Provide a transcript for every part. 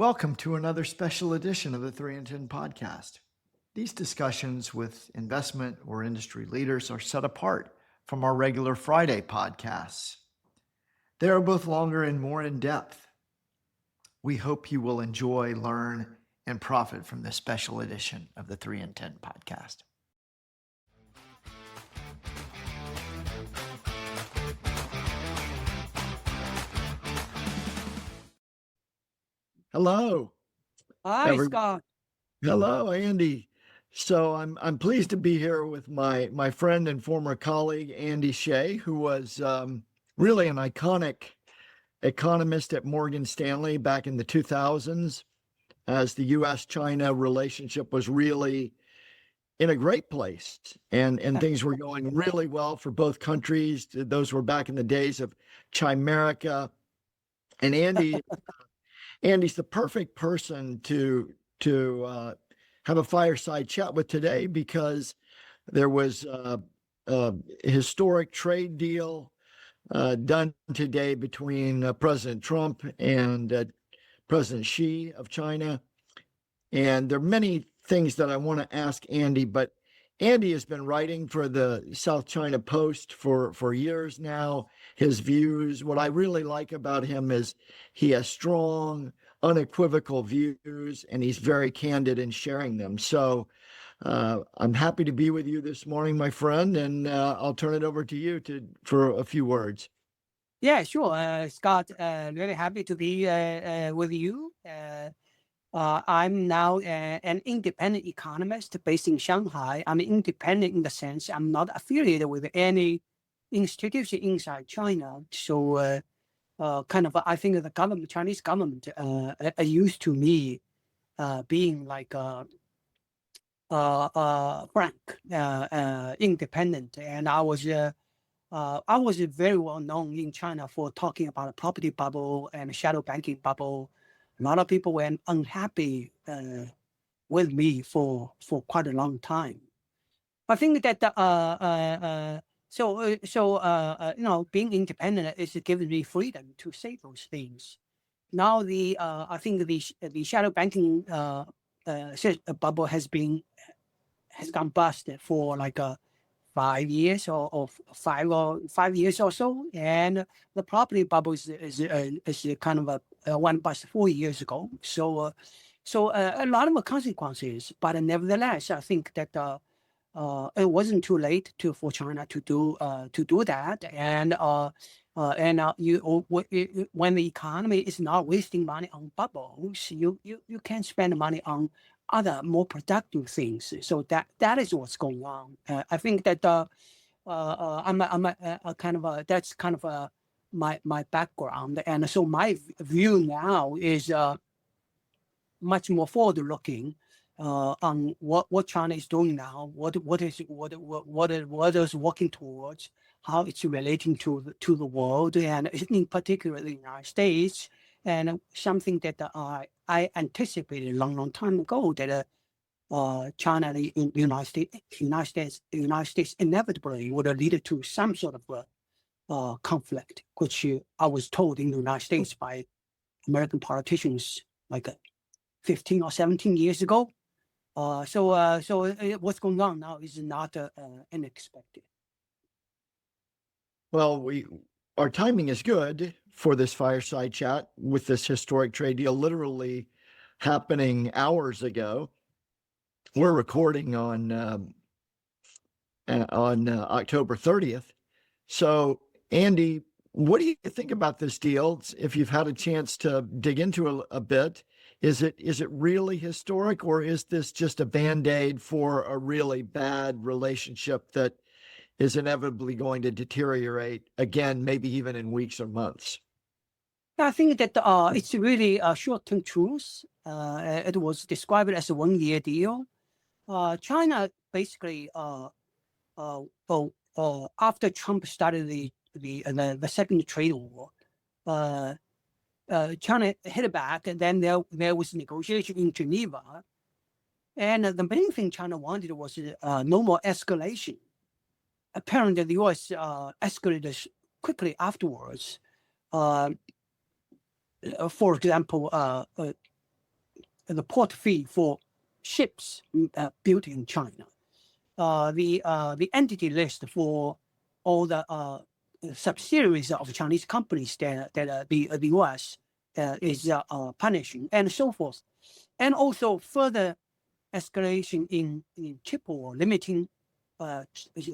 Welcome to another special edition of the 3 and 10 podcast. These discussions with investment or industry leaders are set apart from our regular Friday podcasts. They are both longer and more in depth. We hope you will enjoy, learn, and profit from this special edition of the 3 and 10 podcast. Hello. Hi, Scott. Hello, Andy. So I'm pleased to be here with my friend and former colleague, Andy Xie, who was really an iconic economist at Morgan Stanley back in the 2000s, as the U.S.-China relationship was really in a great place and things were going really well for both countries. Those were back in the days of Chimerica. And Andy's the perfect person to have a fireside chat with today, because there was a historic trade deal done today between President Trump and President Xi of China. And there are many things that I want to ask Andy, but Andy has been writing for the South China Post for years now. His views, what I really like about him is he has strong, unequivocal views, and he's very candid in sharing them. So I'm happy to be with you this morning, my friend, and I'll turn it over to you for a few words. Yeah, sure, Scott. Really happy to be with you. I'm now an independent economist based in Shanghai. I'm independent in the sense I'm not affiliated with any institution inside China. So I think the Chinese government are used to me being like frank, independent, and I was very well known in China for talking about a property bubble and shadow banking bubble. A lot of people were unhappy with me for quite a long time. I think that being independent is giving me freedom to say those things. Now I think the shadow banking bubble has gone bust for like 5 years or 5 years or so, and the property bubble is kind of a one bust 4 years ago. So a lot of consequences, but nevertheless, I think that it wasn't too late for China to do that, and when the economy is not wasting money on bubbles, you can spend money on other more productive things. So that is what's going on. I think that that's kind of my background, and so my view now is much more forward-looking on what China is doing now, what is working towards, how it's relating to the world, and in particular the United States, and something that I anticipated a long time ago, that China and the United States inevitably would lead to some sort of conflict, which I was told in the United States by American politicians like 15 or 17 years ago. So what's going on now is not unexpected. Well, our timing is good for this fireside chat with this historic trade deal literally happening hours ago. We're recording on October 30th. So, Andy, what do you think about this deal? If you've had a chance to dig into a bit, is it really historic, or is this just a Band-Aid for a really bad relationship that is inevitably going to deteriorate again, maybe even in weeks or months? I think that it's really a short-term truth. It was described as a one-year deal. China basically, after Trump started the second trade war, China hit back, and then there was negotiation in Geneva, and the main thing China wanted was no more escalation. Apparently, the U.S. escalated quickly afterwards. For example, the port fee for ships built in China. The entity list for all the subsidiaries of Chinese companies that the U.S. Is punishing, and so forth, and also further escalation in chip war, limiting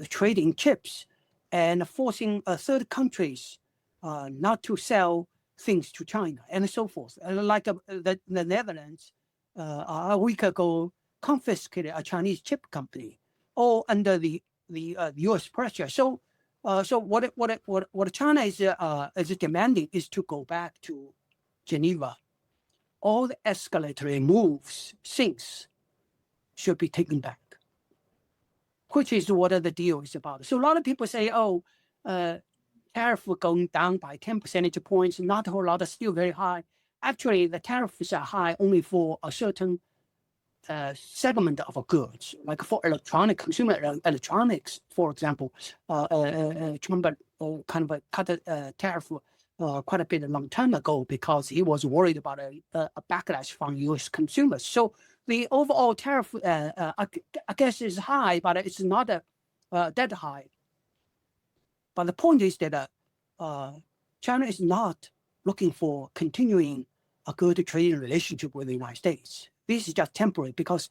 trading chips, and forcing third countries not to sell things to China, and so forth. Like the Netherlands a week ago confiscated a Chinese chip company, all under the U.S. pressure. So what China is demanding is to go back to Geneva. All the escalatory moves since should be taken back, which is what the deal is about. So a lot of people say, oh, tariff going down by 10 percentage points, not a whole lot, still very high. Actually, the tariffs are high only for a certain segment of goods, like for consumer electronics, for example. Trump kind of cut a tariff quite a bit a long time ago because he was worried about a backlash from U.S. consumers. So the overall tariff, I guess, is high, but it's not that high. But the point is that China is not looking for continuing a good trading relationship with the United States. This is just temporary because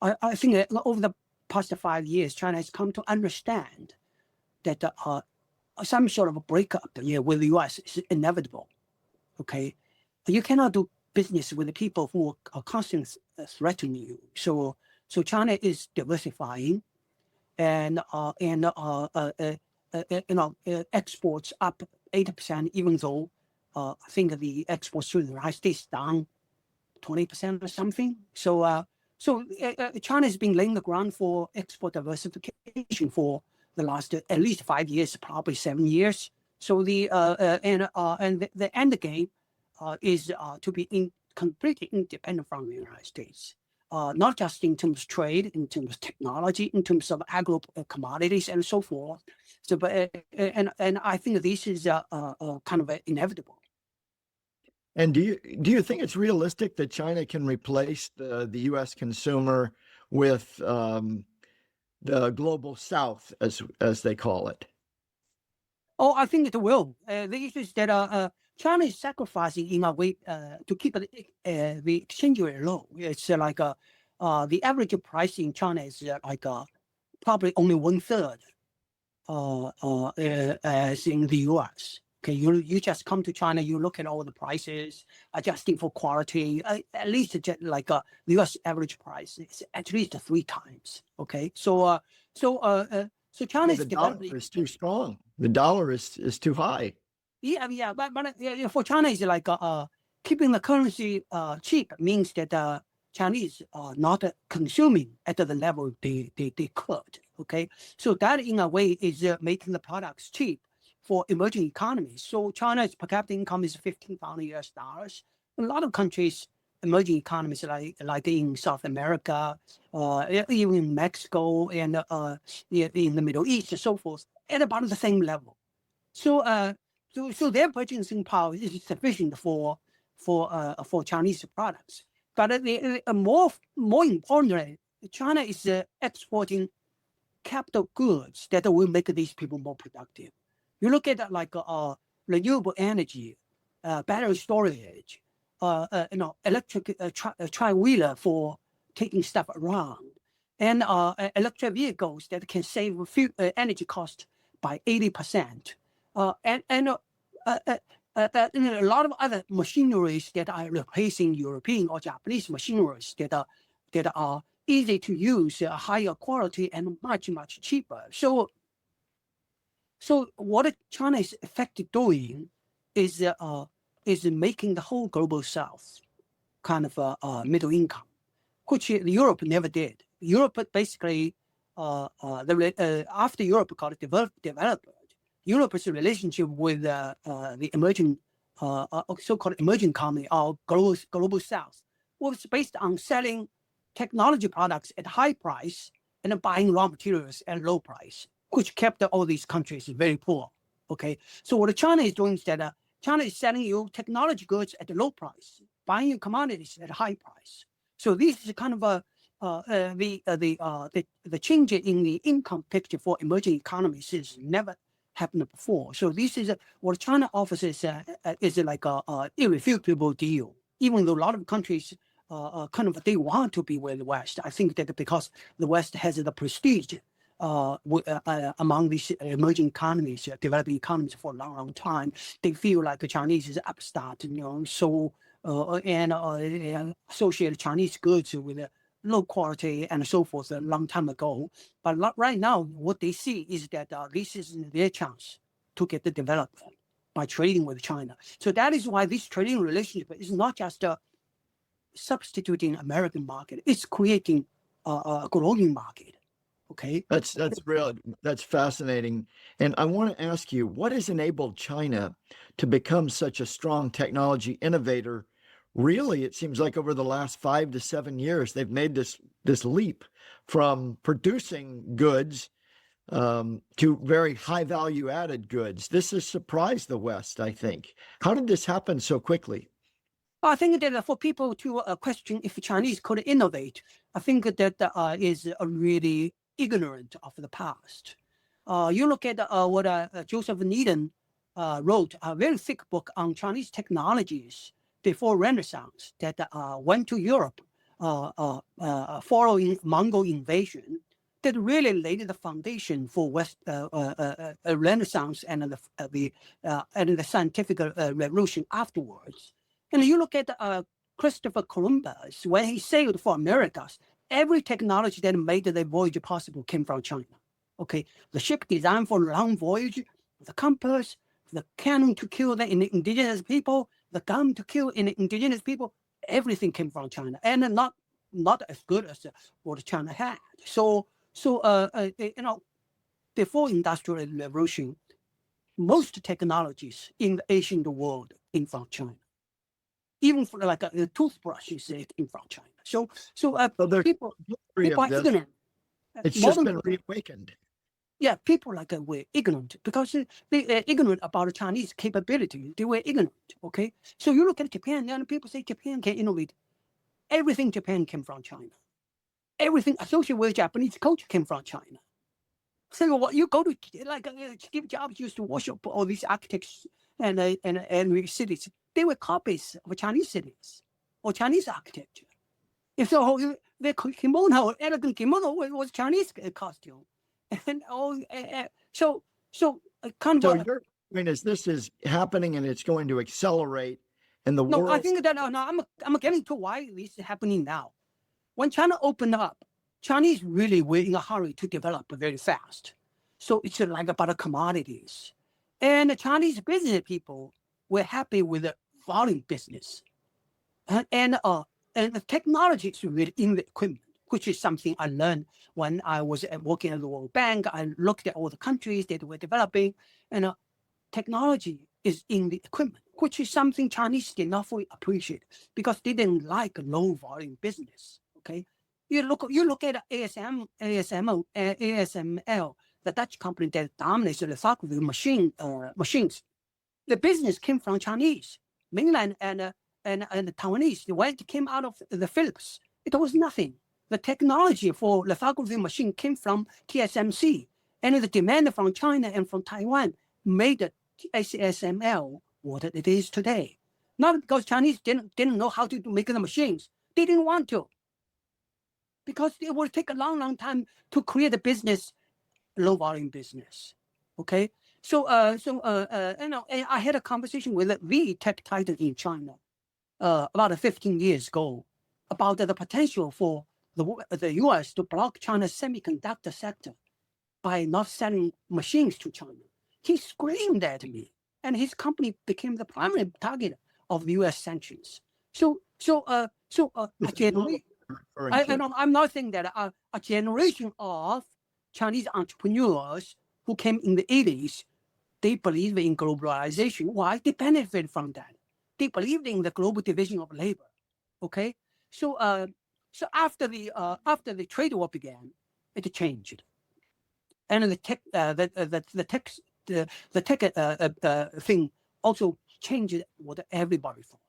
I think that over the past 5 years, China has come to understand that some sort of a breakup with the U.S. is inevitable. Okay, you cannot do business with the people who are constantly threatening you. So China is diversifying, and exports up 80%, even though I think the exports to the United States down 20% or something. So China has been laying the ground for export diversification for the last at least 5 years, probably 7 years. So the end game is to be completely independent from the United States, not just in terms of trade, in terms of technology, in terms of agro commodities and so forth. So, and I think this is kind of inevitable. And do you think it's realistic that China can replace the U.S. consumer with the global South, as they call it? Oh, I think it will. The issue is that China is sacrificing in a way to keep the exchange rate low. It's like the average price in China is like probably only 1/3 as in the U.S. Okay, you just come to China, you look at all the prices, adjusting for quality, at least like the U.S. average price is at least 3 times. Okay, so China is developing. The dollar is too strong. The dollar is too high. Yeah, but for China, it's like keeping the currency cheap means that Chinese are not consuming at the level they could. Okay, so that in a way is making the products cheap for emerging economies. So China's per capita income is $15,000. A lot of countries, emerging economies like in South America, even in Mexico and in the Middle East and so forth, at about the same level. So their purchasing power is sufficient for Chinese products. But more importantly, China is exporting capital goods that will make these people more productive. You look at like renewable energy, battery storage, electric tri-wheeler for taking stuff around, and electric vehicles that can save energy cost by 80%, and a lot of other machineries that are replacing European or Japanese machineries that are easy to use, higher quality, and much cheaper. So what China is effectively doing is making the whole global South kind of middle income, which Europe never did. Europe basically, after Europe got developed, Europe's relationship with the emerging, so-called emerging economy or global South was based on selling technology products at high price and buying raw materials at low price, which kept all these countries very poor. Okay, so what China is doing is that China is selling you technology goods at a low price, buying you commodities at a high price. So this is kind of the change in the income picture for emerging economies is never happened before. So this is what China offers is like a irrefutable deal. Even though a lot of countries kind of they want to be with the West, I think that because the West has the prestige among these emerging economies, developing economies for a long, long time, they feel like the Chinese is upstart, so and associate Chinese goods with low quality and so forth a long time ago. But right now, what they see is that this is their chance to get the development by trading with China. So that is why this trading relationship is not just substituting American market; it's creating a growing market. Okay. That's that's fascinating. And I want to ask you, what has enabled China to become such a strong technology innovator? Really, it seems like over the last 5 to 7 years, they've made this leap from producing goods to very high value added goods. This has surprised the West, I think. How did this happen so quickly? I think that for people to question if Chinese could innovate, I think that is really ignorant of the past. You look at what Joseph Needham wrote, a very thick book on Chinese technologies before Renaissance that went to Europe following Mongol invasion, that really laid the foundation for West Renaissance and the scientific revolution afterwards. And you look at Christopher Columbus, when he sailed for Americas, every technology that made the voyage possible came from China. Okay, the ship designed for long voyage, the compass, the cannon to kill the indigenous people, the gun to kill indigenous people, everything came from China, and not as good as what China had. So before Industrial Revolution, most technologies in the Asian world came from China. Even for like a toothbrush, you say it came from China. So people are ignorant. It's just been reawakened. Yeah, people like were ignorant because they ignorant about the Chinese capability. They were ignorant. Okay, so you look at Japan, and people say Japan can innovate. Everything Japan came from China. Everything associated with Japanese culture came from China. So what you go to like Steve Jobs used to worship all these architects and cities. They were copies of Chinese cities or Chinese architecture. If the kimono, elegant kimono was Chinese costume, and so kind of. So your point is this is happening and it's going to accelerate in the world. No, I think that I'm getting to why this is happening now. When China opened up, Chinese really were in a hurry to develop very fast. So it's like about the commodities, and the Chinese business people were happy with the volume business, and the technology is really in the equipment, which is something I learned when I was working at the World Bank. I looked at all the countries that were developing, and technology is in the equipment, which is something Chinese did not fully appreciate because they didn't like low volume business. Okay, you look at ASML, the Dutch company that dominates the lithography machines. The business came from Chinese, mainland and Taiwanese. When it came out of the Philippines, it was nothing. The technology for lithography machine came from TSMC, and the demand from China and from Taiwan made the ASML what it is today. Not because Chinese didn't know how to make the machines. They didn't want to. Because it will take a long, long time to create a business, low volume business. Okay? So I had a conversation with the tech titan in China about 15 years ago about the potential for the U.S. to block China's semiconductor sector by not selling machines to China. He screamed at me, and his company became the primary target of the U.S. sanctions. I'm not saying that a generation of Chinese entrepreneurs who came in the 80s, they believe in globalization. Why? They benefit from that. They believed in the global division of labor. Okay, so after the trade war began, it changed, and the tech thing also changed what everybody thought.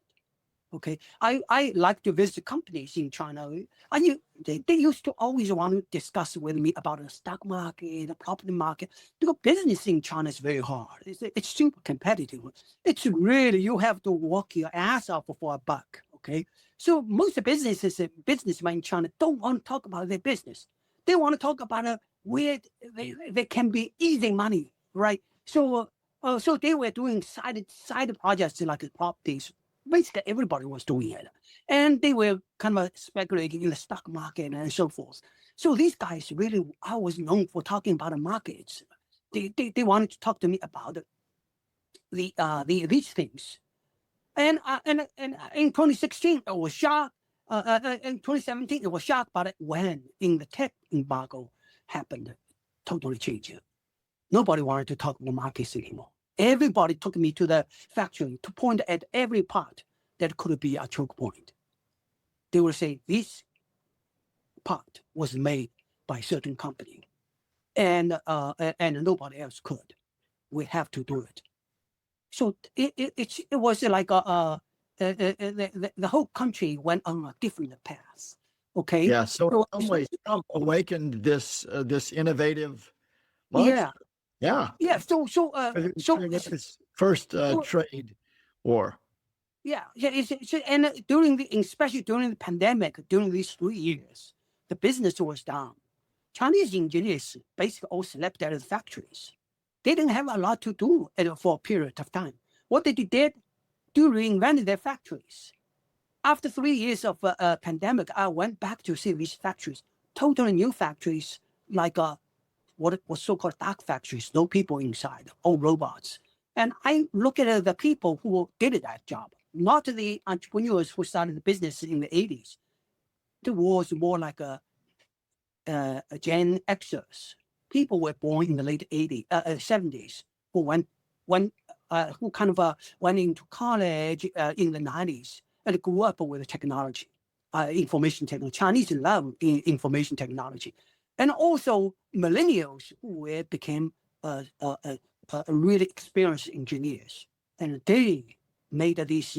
Okay, I like to visit companies in China. They used to always want to discuss with me about the stock market, the property market. Because business in China is very hard. It's super competitive. It's really, you have to work your ass off for a buck. Okay, so most businessmen in China don't want to talk about their business. They want to talk about where they can be easy money, right? So they were doing side projects like properties. Basically, everybody was doing it. And they were kind of speculating in the stock market and so forth. So these guys really, I was known for talking about the markets. They wanted to talk to me about these things. And in 2016, it was shocked. In 2017, it was shocked, but when in the tech embargo happened, totally changed. Nobody wanted to talk about markets anymore. Everybody took me to the factory to point at every part that could be a choke point. They would say this part was made by a certain company, and nobody else could. We have to do it. So it was like the whole country went on a different path. Okay. Yeah. So in some ways, Trump awakened this innovative monster. Yeah. Yeah. So His first trade war. Yeah. And especially during the pandemic, during these 3 years, the business was down. Chinese engineers basically all slept at the factories. They didn't have a lot to do for a period of time. What they did, they reinvented their factories. After 3 years of pandemic, I went back to see these factories, totally new factories, like what was so-called dark factories, no people inside, all robots. And I look at the people who did that job, not the entrepreneurs who started the business in the 80s. It was more like a Gen Xers. People were born in the late 70s who went into college in the 90s and grew up with technology, information technology. Chinese love information technology, and also millennials who became really experienced engineers, and they made these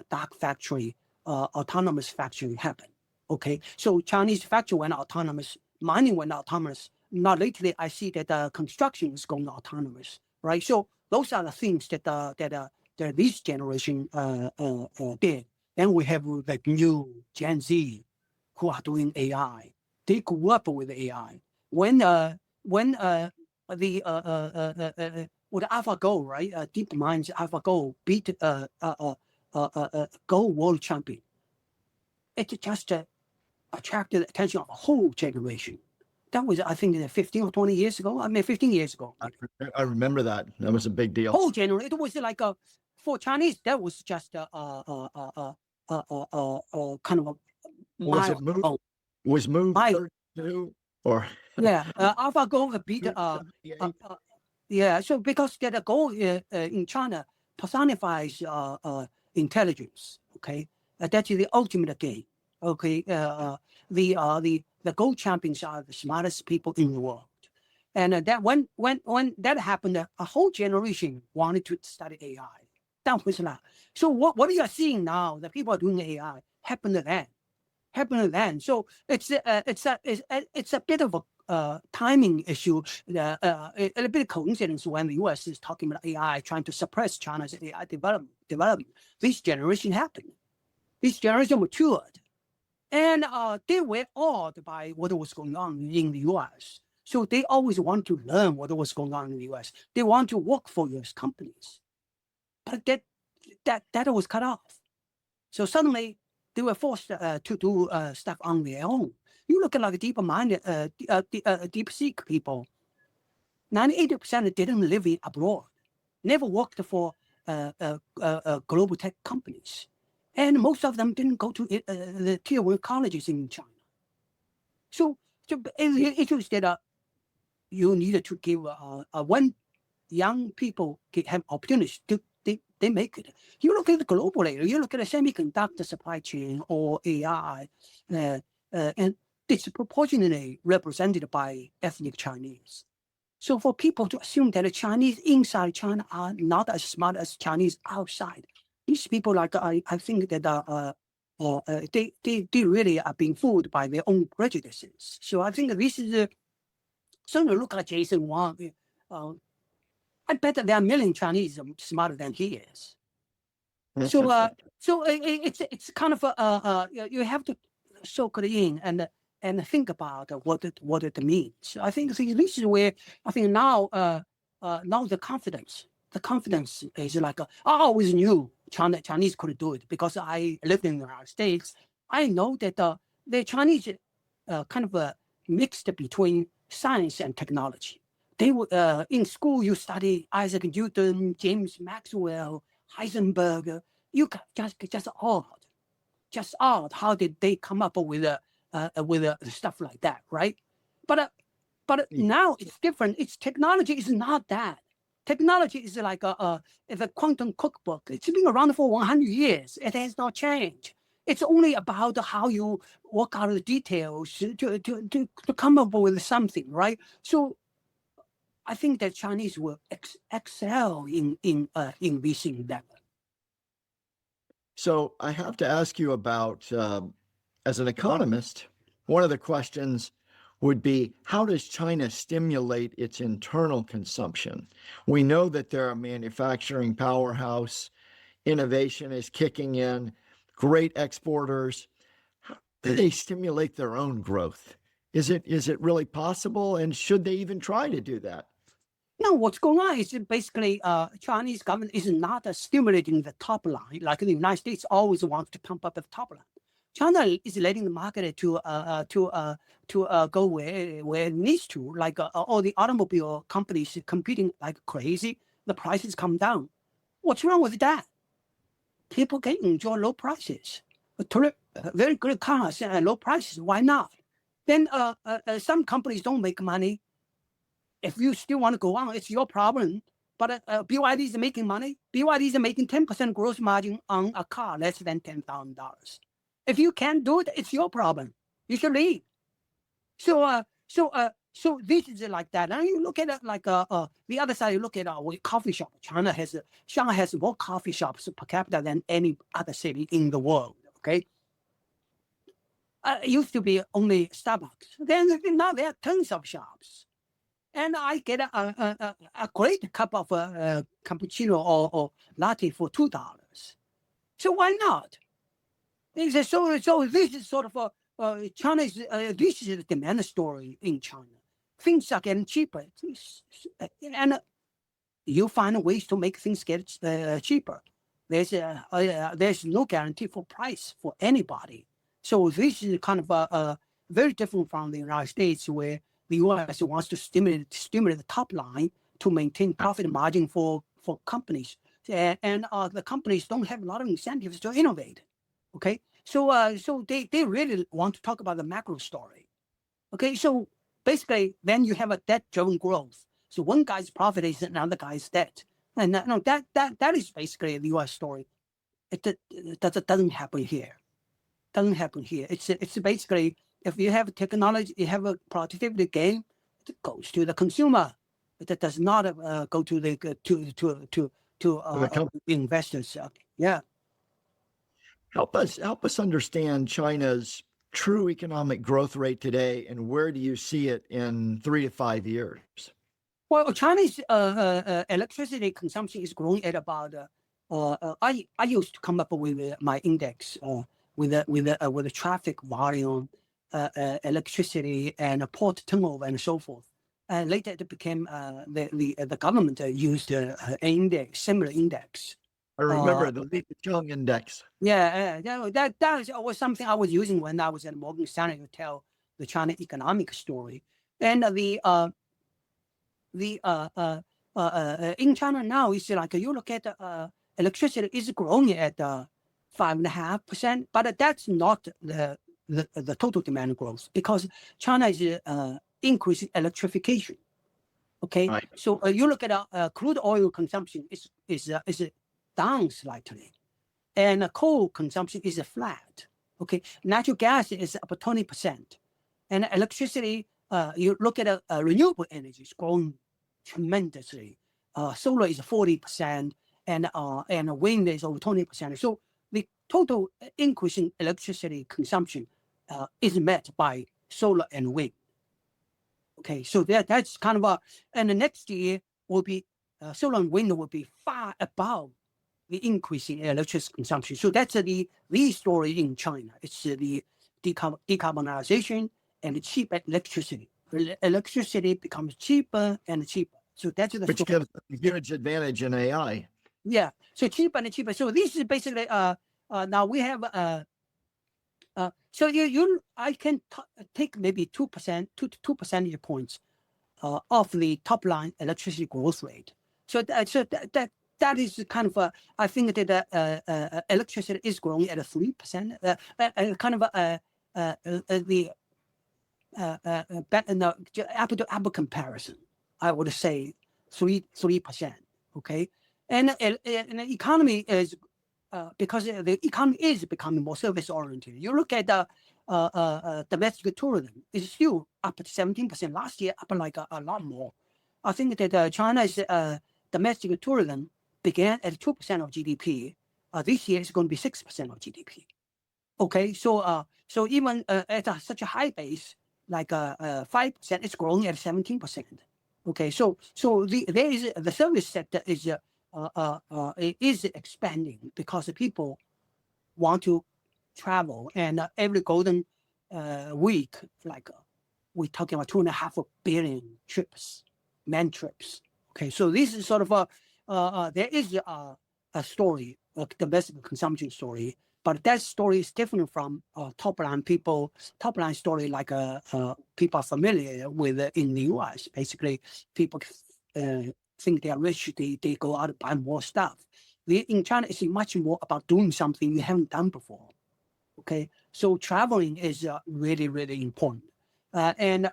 dark factory, autonomous factory happen. Okay, so Chinese factory went autonomous, mining went autonomous. Now lately, I see that construction is going autonomous, right? So those are the things that this generation did. Then we have the new Gen Z who are doing AI. They grew up with AI. When with AlphaGo, right? DeepMind's AlphaGo beat Go world champion. It just attracted the attention of a whole generation. That was, I think, 15 or 20 years ago. 15 years ago. I remember that. That was a big deal. Whole generation. It was like for Chinese, that was just kind of a Was it moved? Was moved to or yeah, AlphaGo beat yeah. So because the Go in China personifies intelligence. Okay, that's the ultimate game. Okay, the Go champions are the smartest people in the world, and that when that happened, a whole generation wanted to study AI. That was that. So what you are seeing now, the people are doing AI happened then. So it's a bit of a timing issue, a bit of coincidence when the U.S. is talking about AI, trying to suppress China's AI development. This generation happened. This generation matured. And they were awed by what was going on in the U.S. So they always want to learn what was going on in the U.S. They want to work for U.S. companies. But that was cut off. So suddenly they were forced to do stuff on their own. You look at like DeepSeek people, 98% didn't live abroad, never worked for global tech companies. And most of them didn't go to the tier 1 colleges in China. So it is that you needed to give when young people have opportunities, they make it. You look at it globally, you look at the semiconductor supply chain or AI, and it's proportionally represented by ethnic Chinese. So for people to assume that the Chinese inside China are not as smart as Chinese outside, these people, like I think that they really are being fooled by their own prejudices. So I think this is certainly look at Jason Wang. I bet that there are a million Chinese smarter than he is. So it's kind of you have to soak it in and think about what it means. So I think this is where I think now the confidence is like I always knew Chinese could do it because I lived in the United States. I know that the Chinese kind of mixed between science and technology. They were in school. You study Isaac Newton, James Maxwell, Heisenberg. You just odd. How did they come up with stuff like that, right? But now it's different. It's technology is not that. Technology is like a quantum cookbook. It's been around for 100 years. It has not changed. It's only about how you work out the details to come up with something, right? So I think that Chinese will excel in this endeavor. So I have to ask you about, as an economist, one of the questions would be, how does China stimulate its internal consumption? We know that they're a manufacturing powerhouse. Innovation is kicking in, great exporters. How do they stimulate their own growth? Is it really possible? And should they even try to do that? No, what's going on is basically Chinese government is not stimulating the top line like the United States always wants to pump up the top line. China is letting the market to go where it needs to. Like all the automobile companies competing like crazy, the prices come down. What's wrong with that? People can enjoy low prices, very good cars and low prices. Why not? Then some companies don't make money. If you still want to go on, it's your problem. But BYD is making money. BYD is making 10% gross margin on a car less than $10,000. If you can't do it, it's your problem. You should leave. So this is like that. And you look at it like the other side. You look at coffee shop. Shanghai has more coffee shops per capita than any other city in the world. Okay. It used to be only Starbucks. Then now there are tons of shops. And I get a great cup of cappuccino or latte for $2. So why not? So this is sort of China's. This is the demand story in China. Things are getting cheaper, and you find ways to make things get cheaper. There's no guarantee for price for anybody. So this is kind of very different from the United States, where the U.S. wants to stimulate the top line to maintain profit margin for companies, and the companies don't have a lot of incentives to innovate. Okay, so they really want to talk about the macro story. Okay, so basically, then you have a debt-driven growth. So one guy's profit is another guy's debt, and no, that is basically the U.S. story. It doesn't happen here. Doesn't happen here. It's basically, if you have technology, you have a productivity gain, it goes to the consumer. It does not go to the investors. Yeah. Help us understand China's true economic growth rate today, and where do you see it in 3 to 5 years? Well, Chinese electricity consumption is growing at about. I used to come up with my index with the traffic volume, electricity, and port turnover, and so forth. Later, it became the government used an index, similar index. I remember the Li Chung index. Yeah, that was something I was using when I was at Morgan Stanley to tell the China economic story. And in China now, it's like you look at electricity is growing at 5.5%, but that's not the total demand growth, because China is increasing electrification. Okay, right. So you look at crude oil consumption is down slightly, and coal consumption is flat. Okay, natural gas is up 20%, and electricity. You look at renewable energy is growing tremendously. Solar is 40%, and wind is over 20%. So the total increase in electricity consumption is met by solar and wind. Okay, so that's kind of and the next year will be solar and wind will be far above the increase in electricity consumption. So that's the story in China. It's the decarbonization and the cheap electricity. Electricity becomes cheaper and cheaper. So that's the Which story. gives a huge advantage in AI. Yeah, so cheaper and cheaper. So this is basically now we have so I can take maybe 2%, 2 percentage points of the top line electricity growth rate. So that is kind of I think that electricity is growing at a 3%. Kind of the apple to apple comparison, I would say 3%. Okay, and the economy is because the economy is becoming more service oriented. You look at the domestic tourism is still up at 17% last year, up like a lot more. I think that China's domestic tourism began at 2% of GDP. This year it's going to be 6% of GDP. Okay, so even at such a high base, like 5%, it's growing at 17%. Okay, so there is the service sector is expanding because people want to travel, and every golden week, like we're talking about 2.5 billion trips, man trips. Okay, so this is sort of there is a story, a domestic consumption story, but that story is different from top line story like people are familiar with in the U.S. Basically, people think they are rich, they go out and buy more stuff. In China, it's much more about doing something you haven't done before. Okay, so traveling is really, really important, and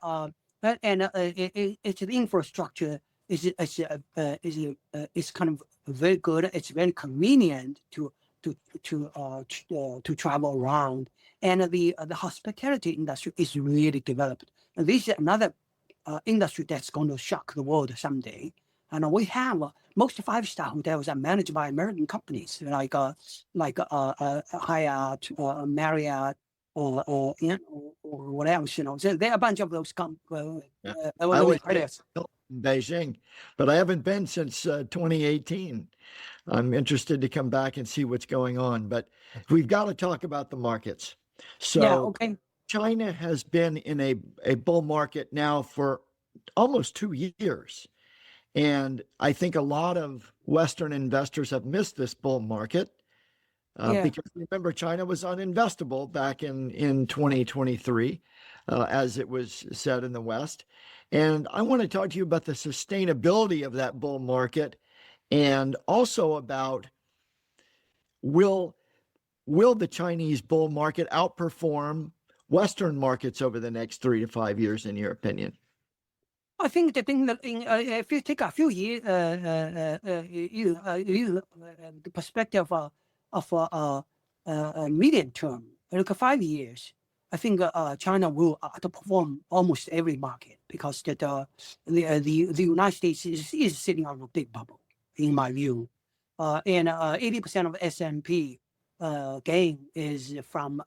it's the infrastructure is kind of very good. It's very convenient to travel around, and the hospitality industry is really developed. And this is another industry that's going to shock the world someday. And we have most 5-star hotels are managed by American companies like Hyatt, Marriott, or what else, you know. So there are a bunch of those companies. I always in Beijing, but I haven't been since 2018. I'm interested to come back and see what's going on, but we've got to talk about the markets. So yeah, okay. China has been in a bull market now for almost 2 years. And I think a lot of Western investors have missed this bull market because remember, China was uninvestable back in 2023, as it was said in the West. And I want to talk to you about the sustainability of that bull market, and also about will the Chinese bull market outperform Western markets over the next 3 to 5 years, in your opinion? I think the thing that if you take a few years, the perspective of medium term, like 5 years, I think China will outperform almost every market because the United States is sitting on a big bubble, in my view, and 80% of S&P gain is from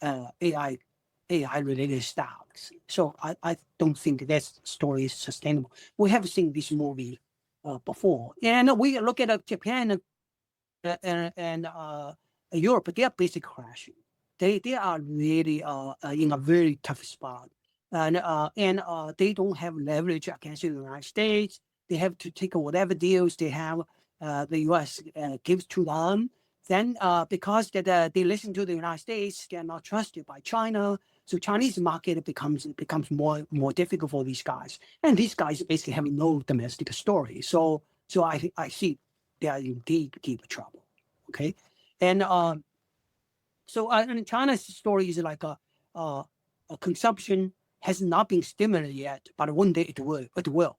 AI-related stocks. So I don't think that story is sustainable. We have seen this movie before. And we look at Japan and Europe, they are basically crashing. They are really in a very tough spot. And they don't have leverage against the United States. They have to take whatever deals they have, the U.S. gives to them. Then because they listen to the United States, they are not trusted by China. So Chinese market becomes more difficult for these guys. And these guys basically have no domestic story. So I see they are in deep trouble. Okay. And and China's story is like a consumption has not been stimulated yet, but one day it will.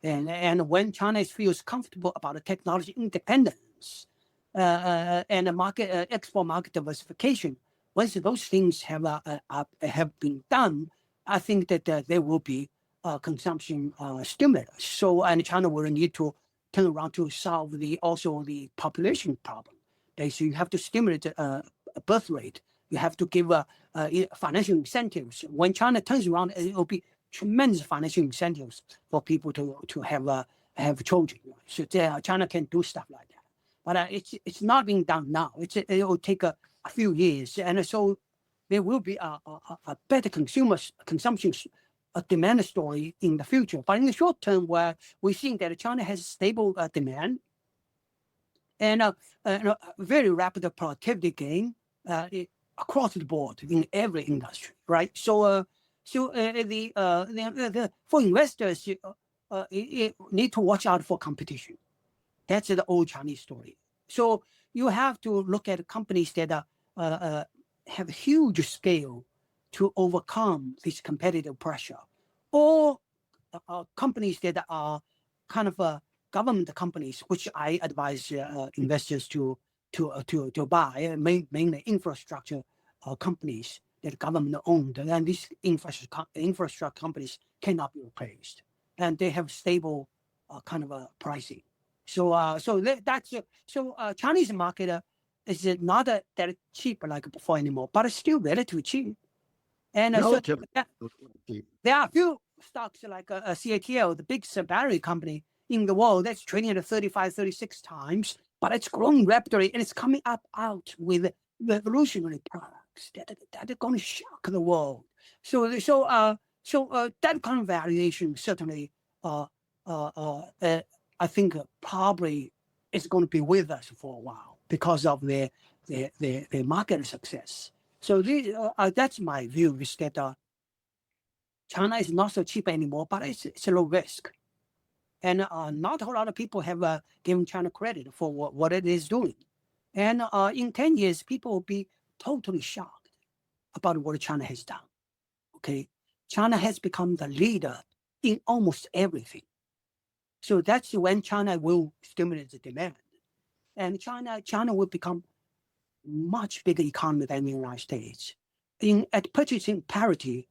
And when China feels comfortable about the technology independence and the market export market diversification, once those things have been done, I think that there will be consumption stimulus. So and China will need to turn around to solve also the population problem. So you have to stimulate a birth rate. You have to give financial incentives. When China turns around, it will be tremendous financial incentives for people to have children. So China can do stuff like that. But it's not being done now. It will take a few years, and so there will be a better consumption demand story in the future. But in the short term, where we think that China has stable demand and a very rapid productivity gain across the board in every industry, right? So for investors, you need to watch out for competition. That's the old Chinese story. So you have to look at companies that have huge scale to overcome this competitive pressure, or companies that are kind of government companies, which I advise investors to buy, mainly infrastructure companies that government owned, and these infrastructure companies cannot be replaced, and they have stable kind of pricing. So Chinese market is not that cheap like before anymore, but it's still relatively cheap. And Relatively cheap. there are a few stocks like CATL, the biggest battery company in the world, that's trading at 35, 36 times, but it's growing rapidly and it's coming out with revolutionary products that are going to shock the world. So that kind of valuation certainly, I think probably is going to be with us for a while because of their market success. So that's my view, is that China is not so cheap anymore, but it's a low risk. And not a whole lot of people have given China credit for what it is doing. And in 10 years, people will be totally shocked about what China has done. Okay, China has become the leader in almost everything. So that's when China will stimulate the demand. And China will become much bigger economy than the United States. At purchasing parity,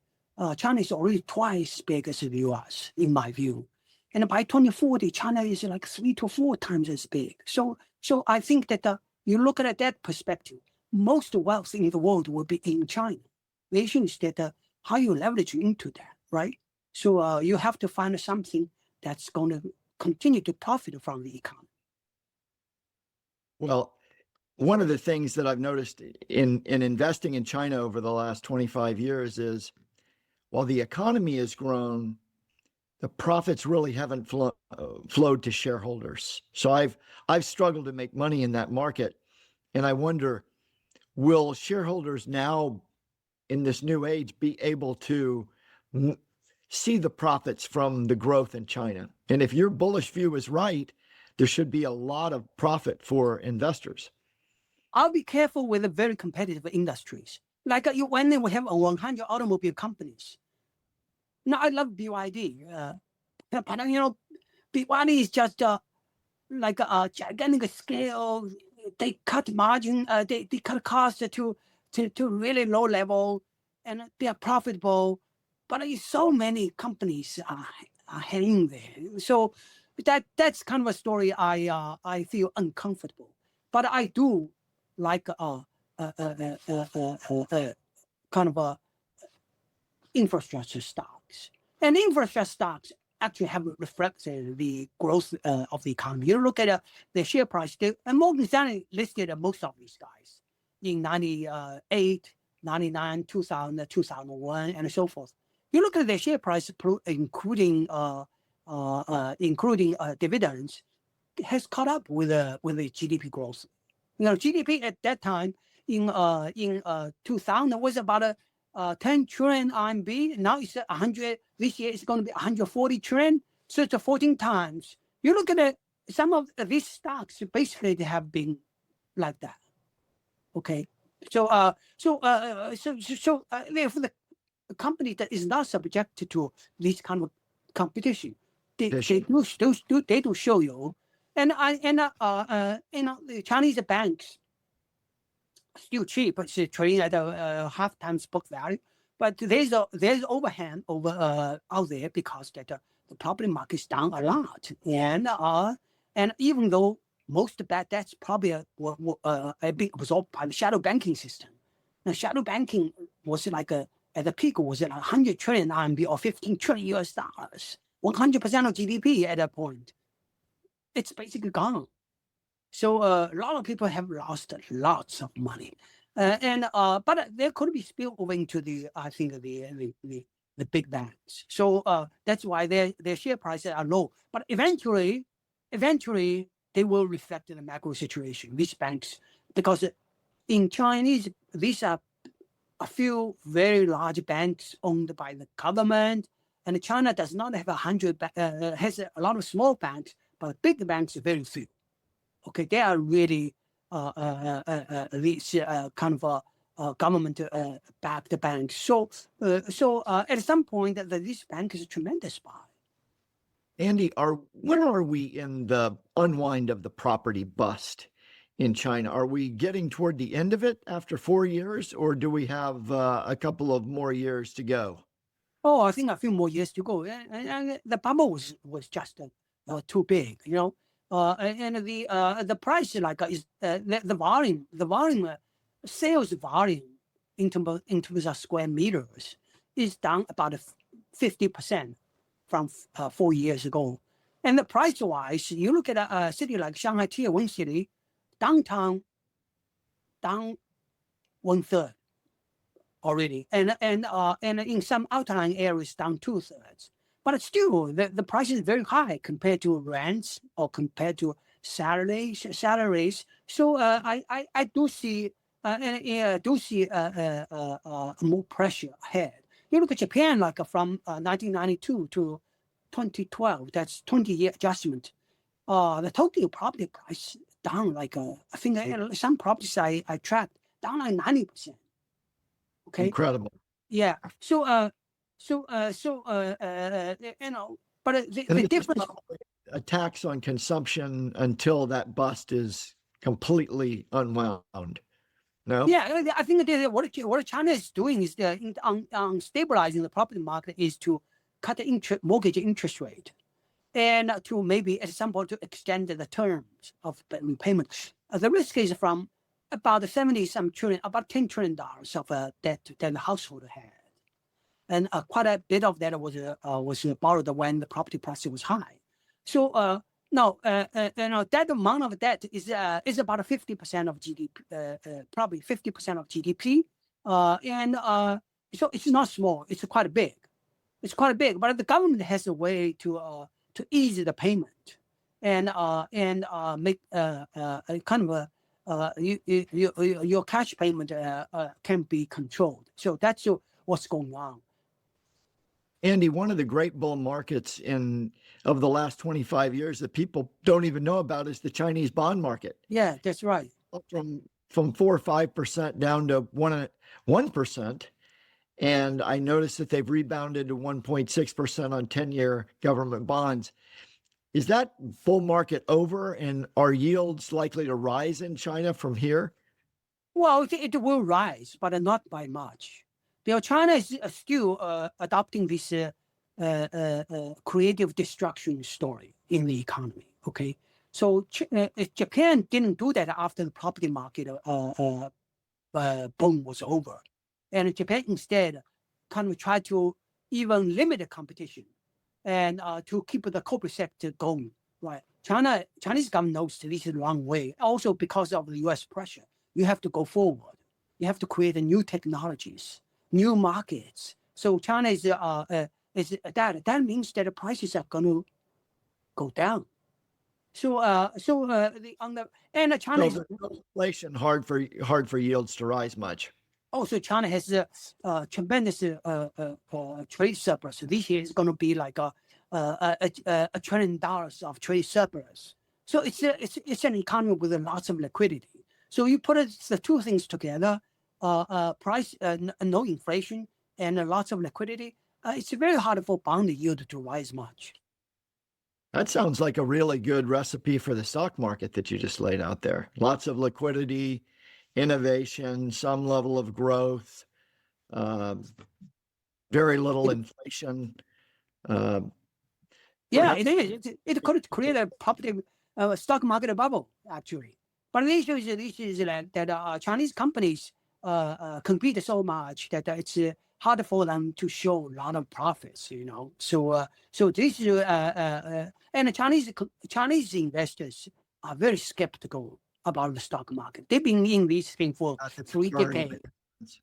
China is already twice as big as the US, in my view. And by 2040, China is like 3 to 4 times as big. So I think that you look at that perspective, most wealth in the world will be in China. The issue is that how you leverage into that, right? So you have to find something that's going to continue to profit from the economy. Well, one of the things that I've noticed in investing in China over the last 25 years is, while the economy has grown, the profits really haven't flowed to shareholders. So I've struggled to make money in that market, and I wonder, will shareholders now in this new age be able to see the profits from the growth in China? And if your bullish view is right, there should be a lot of profit for investors. I'll be careful with the very competitive industries. Like when we have 100 automobile companies. Now, I love BYD, but BYD is just like a gigantic scale. They cut margin, they cut costs to really low level, and they are profitable. But so many companies are heading there. So that's kind of a story I feel uncomfortable. But I do like kind of infrastructure stocks. And infrastructure stocks actually have reflected the growth of the economy. You look at the share price, and Morgan Stanley listed most of these guys in 98, 99, 2000, 2001, and so forth. You look at the share price, including dividends, has caught up with the GDP growth. GDP at that time in 2000 was about 10 trillion RMB. Now it's 100. This year it's going to be 140 trillion. So it's 14 times. You look at some of these stocks, basically they have been like that. Okay. So therefore the company that is not subjected to this kind of competition, they do show you. And the Chinese banks still cheap, but it's trading at a half times book value. But there's overhang out there because that the property market is down a lot, and And even though most bad debts probably were being absorbed by the shadow banking system. Now, shadow banking was like at the peak was 100 trillion RMB or 15 trillion US dollars, 100% of GDP at that point. It's basically gone. So a lot of people have lost lots of money, but there could be spill over into I think the big banks. So that's why their share prices are low. But eventually, they will reflect in the macro situation. These banks, because in Chinese, these are a few very large banks owned by the government, and China does not have has a lot of small banks, but big banks are very few. Okay, they are really these kind of government-backed banks. So at some point, this bank is a tremendous buy. Andy, when are we in the unwind of the property bust in China? Are we getting toward the end of it after 4 years, or do we have a couple of more years to go? Oh, I think a few more years to go. And the bubble was just too big, you know. And the price is the volume sales volume in terms of square meters is down about 50% from 4 years ago. And the price wise, you look at a city like Shanghai, Tier 1 city, downtown down 1/3 already, and in some outlying areas down 2/3. But still, the price is very high compared to rents or compared to salaries. So I do see more pressure ahead. You look at Japan, like from 1992 to 2012, that's 20-year adjustment. The total property price down like I think some properties I tracked down like 90%. Okay. Incredible. Yeah. So you know, but the difference. A tax on consumption until that bust is completely unwound. No. Yeah, I think what China is doing is on stabilizing the property market is to cut the mortgage interest rate, and to maybe at some point to extend the terms of repayment. The risk is from about 70-some trillion, about $10 trillion of debt that the household had. And quite a bit of that was borrowed when the property price was high. So now, that amount of debt is about 50% of GDP, probably 50% of GDP, and so it's not small. It's quite big. It's quite big. But the government has a way to ease the payment, and make a kind of your cash payment can be controlled. So that's what's going on. Andy, one of the great bull markets of the last 25 years that people don't even know about is the Chinese bond market. Yeah, that's right. From 4 or 5% down to 1%. And I noticed that they've rebounded to 1.6% on 10-year government bonds. Is that bull market over, and are yields likely to rise in China from here? Well, it will rise, but not by much. Because China is still adopting this creative destruction story in the economy. Okay, so Japan didn't do that after the property market boom was over, and Japan instead kind of tried to even limit the competition and to keep the corporate sector going. Right, Chinese government knows this is the wrong way. Also because of the U.S. pressure, you have to go forward. You have to create new technologies, new markets. So China is that means that the prices are going to go down. So China so inflation hard for yields to rise much. Also, China has a tremendous trade surplus. This year is going to be like $1 trillion of trade surplus. So it's an economy with lots of liquidity. So you put the two things together, price, no inflation, and lots of liquidity. It's very hard for bond yield to rise much. That sounds like a really good recipe for the stock market that you just laid out there. Lots of liquidity, innovation, some level of growth, very little inflation. Yeah, it is. It could create a property stock market bubble actually. But the issue is that Chinese companies compete so much that it's hard for them to show a lot of profits. So this and the Chinese investors are very skeptical about the stock market. They've been in this thing for 3 decades.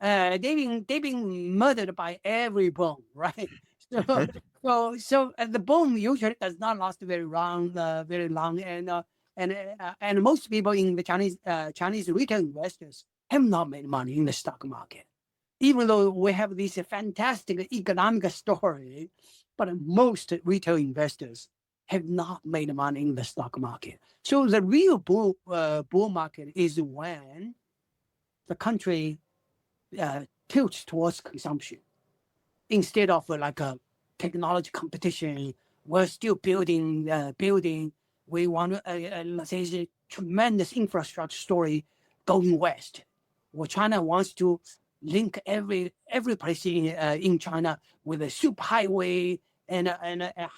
They've been murdered by every boom, right? So the boom usually does not last very long, and most people in the Chinese retail investors have not made money in the stock market, even though we have this fantastic economic story. But most retail investors have not made money in the stock market. So the real bull market is when the country tilts towards consumption instead of like a technology competition. We're still building. We want let's say a tremendous infrastructure story going west, where China wants to link every place in China with a super highway and a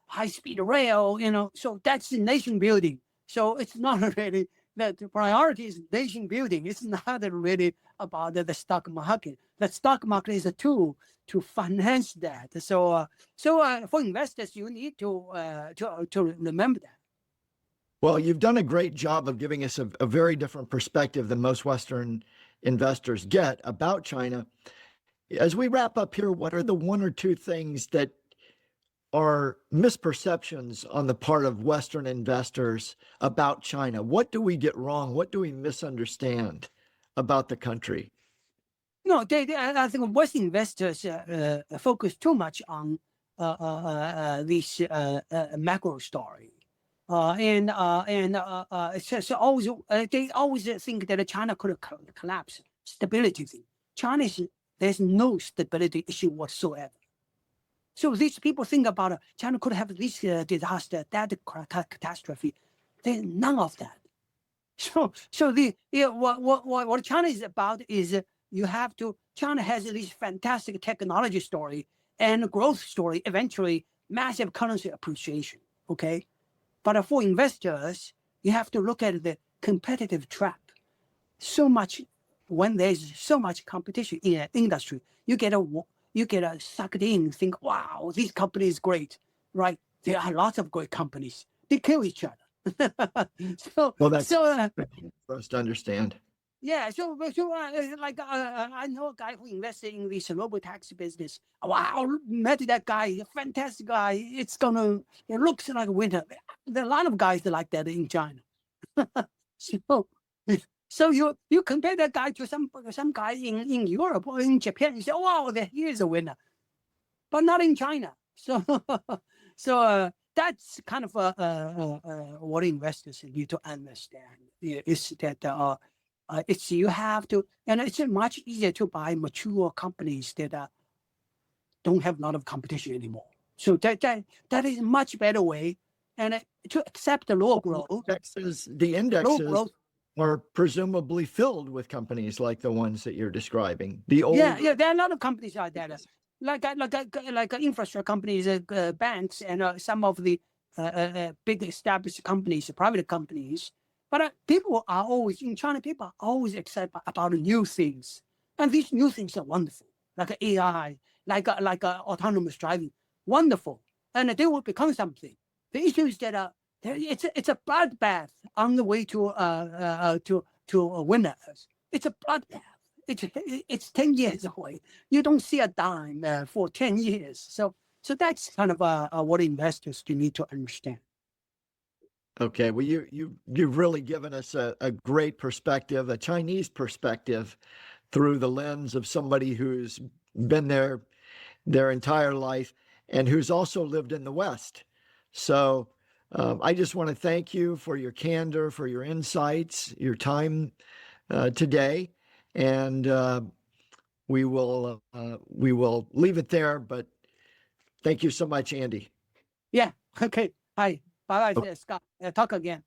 high speed rail. So that's nation building. So it's not really that the priority is nation building. It's not really about the stock market. The stock market is a tool to finance that. So for investors, you need to remember that. Well, you've done a great job of giving us a very different perspective than most Western investors get about China. As we wrap up here, what are the 1 or 2 things that are misperceptions on the part of Western investors about China? What do we get wrong? What do we misunderstand about the country? No, I think Western investors focus too much on this macro story. So always they always think that China could collapse. Stability thing. There's no stability issue whatsoever. So these people think about China could have this disaster, that catastrophe. There's none of that. So what China is about is China has this fantastic technology story and growth story. Eventually, massive currency appreciation. Okay. But for investors, you have to look at the competitive trap. When there's so much competition in an industry, you get sucked in, think, wow, this company is great, right? There are lots of great companies. They kill each other. That's for us to understand. Yeah, I know a guy who invested in this robotaxi business. Wow, met that guy, a fantastic guy. It looks like a winner. There are a lot of guys like that in China. So you compare that guy to some guy in Europe or in Japan, you say, wow, he is a winner, but not in China. So that's kind of what investors need to understand is that you have to, and it's much easier to buy mature companies that don't have a lot of competition anymore. So that is a much better way, and to accept the low growth. The indexes are presumably filled with companies like the ones that you're describing. There are a lot of companies like that, like infrastructure companies, banks, and some of the big established companies, private companies. But people are always in China. People are always excited about new things, and these new things are wonderful, like AI, like autonomous driving, wonderful, and they will become something. The issue is that it's a bloodbath on the way to winners. It's a bloodbath. It's 10 years away. You don't see a dime for 10 years. So that's kind of what investors do need to understand. Okay, well, you've really given us a great perspective, a Chinese perspective, through the lens of somebody who's been there their entire life and who's also lived in the West. So I just want to thank you for your candor, for your insights, your time today, and we will leave it there. But thank you so much, Andy. Yeah. Okay. Hi. Bye-bye, Scott. Talk again.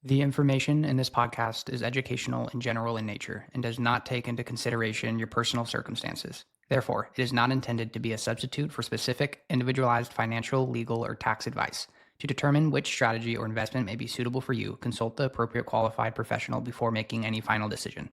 The information in this podcast is educational and general in nature and does not take into consideration your personal circumstances. Therefore, it is not intended to be a substitute for specific, individualized financial, legal, or tax advice. To determine which strategy or investment may be suitable for you, consult the appropriate qualified professional before making any final decision.